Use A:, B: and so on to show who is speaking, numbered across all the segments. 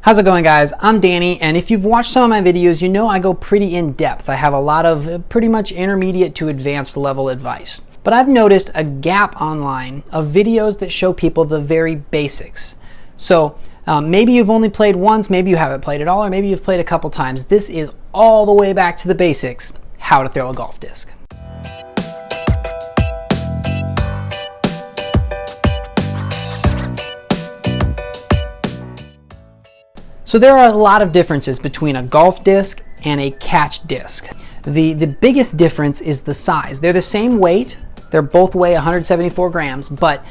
A: How's it going, guys? I'm Danny, and if you've watched some of my videos, you know I go pretty in depth. I have a lot of pretty much intermediate to advanced level advice. But I've noticed a gap online of videos that show people the very basics. So maybe you've only played once, maybe you haven't played at all, or maybe you've played a couple times. This is all the way back to the basics, how to throw a golf disc. So there are a lot of differences between a golf disc and a catch disc. The biggest difference is the size. They're the same weight. They both weigh 174 grams, but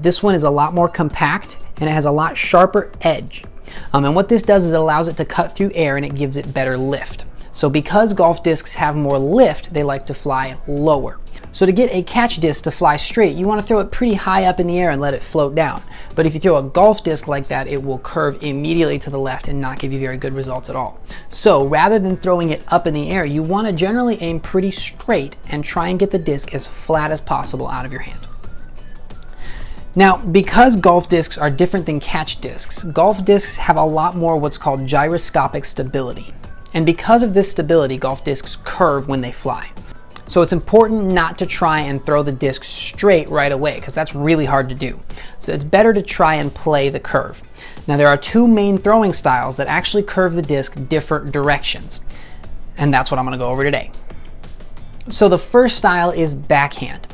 A: this one is a lot more compact and it has a lot sharper edge. And what this does is it allows it to cut through air and it gives it better lift. So because golf discs have more lift, they like to fly lower. So to get a catch disc to fly straight, you want to throw it pretty high up in the air and let it float down. But if you throw a golf disc like that, it will curve immediately to the left and not give you very good results at all. So rather than throwing it up in the air, you want to generally aim pretty straight and try and get the disc as flat as possible out of your hand. Now, because golf discs are different than catch discs, golf discs have a lot more what's called gyroscopic stability. And because of this stability, golf discs curve when they fly. So it's important not to try and throw the disc straight right away, because that's really hard to do. So it's better to try and play the curve. Now there are two main throwing styles that actually curve the disc different directions. And that's what I'm gonna go over today. So the first style is backhand.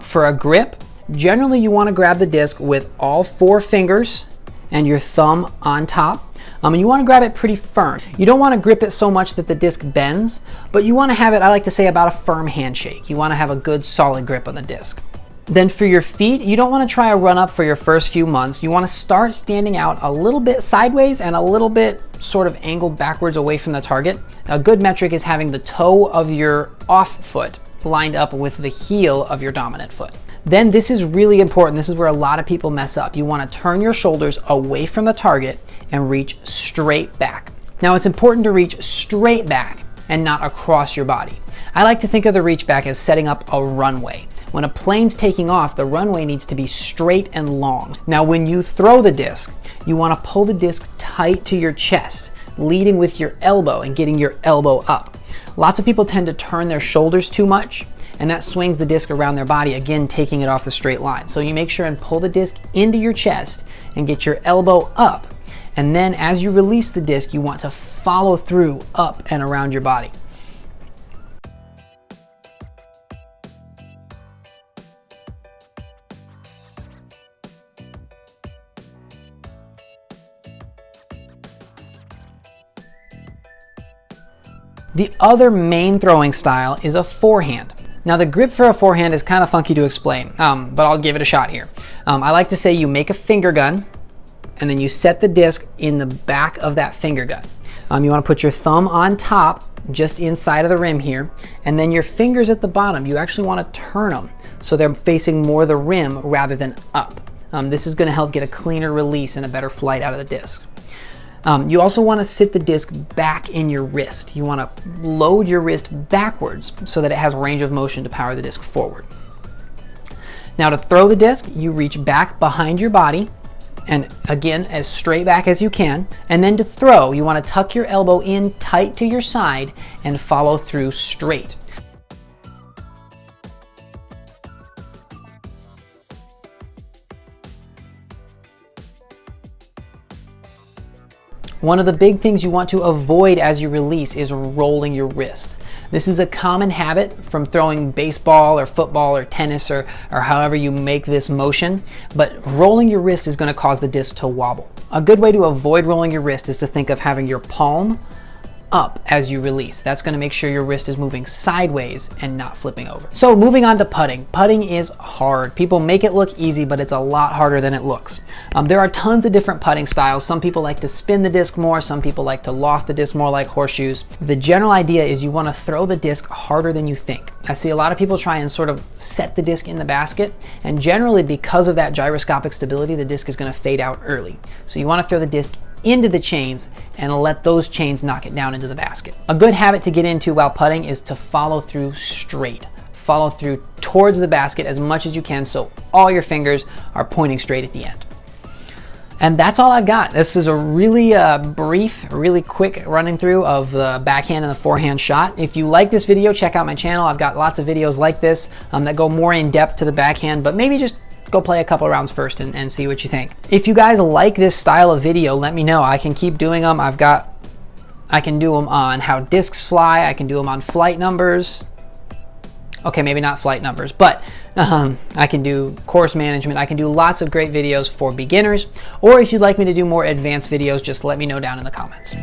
A: For a grip, generally you wanna grab the disc with all 4 fingers and your thumb on top. And you want to grab it pretty firm. You don't want to grip it so much that the disc bends, but you want to have it, I like to say, about a firm handshake. You want to have a good solid grip on the disc. Then for your feet, you don't want to try a run up for your first few months. You want to start standing out a little bit sideways and a little bit sort of angled backwards away from the target. A good metric is having the toe of your off foot lined up with the heel of your dominant foot. Then this is really important. This is where a lot of people mess up. You want to turn your shoulders away from the target and reach straight back. Now it's important to reach straight back and not across your body. I like to think of the reach back as setting up a runway. When a plane's taking off, the runway needs to be straight and long. Now when you throw the disc, you want to pull the disc tight to your chest, leading with your elbow and getting your elbow up. Lots of people tend to turn their shoulders too much, and that swings the disc around their body, again taking it off the straight line. So you make sure and pull the disc into your chest and get your elbow up. And then as you release the disc, you want to follow through up and around your body. The other main throwing style is a forehand. Now the grip for a forehand is kind of funky to explain, but I'll give it a shot here. I like to say you make a finger gun and then you set the disc in the back of that finger gun. You want to put your thumb on top, just inside of the rim here, and then your fingers at the bottom, you actually want to turn them so they're facing more the rim rather than up. This is going to help get a cleaner release and a better flight out of the disc. You also want to sit the disc back in your wrist. You want to load your wrist backwards so that it has range of motion to power the disc forward. Now to throw the disc, you reach back behind your body, and again, as straight back as you can. And then to throw, you want to tuck your elbow in tight to your side and follow through straight. One of the big things you want to avoid as you release is rolling your wrist. This is a common habit from throwing baseball or football or tennis or however you make this motion, but rolling your wrist is going to cause the disc to wobble. A good way to avoid rolling your wrist is to think of having your palm up as you release. That's going to make sure your wrist is moving sideways and not flipping over. So moving on to putting. Putting is hard. People make it look easy, but it's a lot harder than it looks. There are tons of different putting styles. Some people like to spin the disc more. Some people like to loft the disc more like horseshoes. The general idea is you want to throw the disc harder than you think. I see a lot of people try and sort of set the disc in the basket, and generally because of that gyroscopic stability, the disc is going to fade out early. So you want to throw the disc into the chains and let those chains knock it down into the basket. A good habit to get into while putting is to follow through straight. Follow through towards the basket as much as you can so all your fingers are pointing straight at the end. And that's all I've got. This is a really brief, really quick running through of the backhand and the forehand shot. If you like this video, check out my channel. I've got lots of videos like this that go more in depth to the backhand, but maybe just go play a couple rounds first and see what you think. If you guys like this style of video, let me know. I can keep doing them. I can do them on how discs fly. I can do them on flight numbers. Okay, maybe not flight numbers, but I can do course management. I can do lots of great videos for beginners. Or if you'd like me to do more advanced videos, just let me know down in the comments.